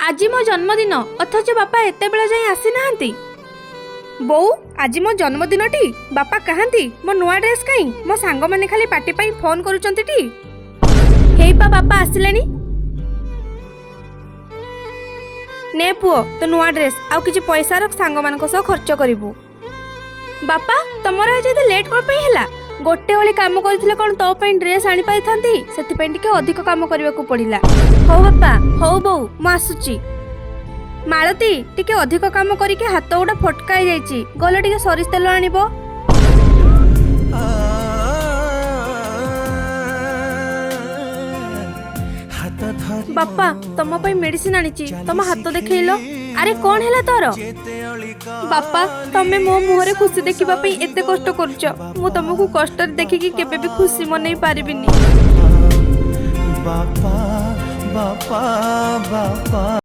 आज मो जन्मदिन अथच बापा एते बेला जाई आसी नाहंती। बो आज मो जन्मदिन टी बापा कहती मो नुआ ड्रेस कहीं मो सांग माने खाली पार्टी पाई फोन करूचंती टी। हेई पा बापा आसिलेनी। ने पुओ तो नुआ ड्रेस आउ किछि पैसा रख सांग मान को सह खर्च करिवु। बापा तमरा आज एते लेट कोन पई हैला? गोटे ओली काम करथिले कोन तो पई ड्रेस आनी पाई थांती सेति पई टिके अधिक काम करबा को पड़िला। हो बापा हो बो म आसुची। मालती टिके अधिक काम करिके हाथ गोटा फटकाई जाईची गले टिके सरिस तेल आनिबो। बापा तम पई मेडिसिन आनिची तम हाथ देखैलो। अरे कौन हैला तोर? बापा तमे मो मुहरे खुशी देखिबा पई एते कष्ट करछ मु तुमको कष्ट देखि कि केबे भी खुशी मनै पारिबिनी। बापा बापा बापा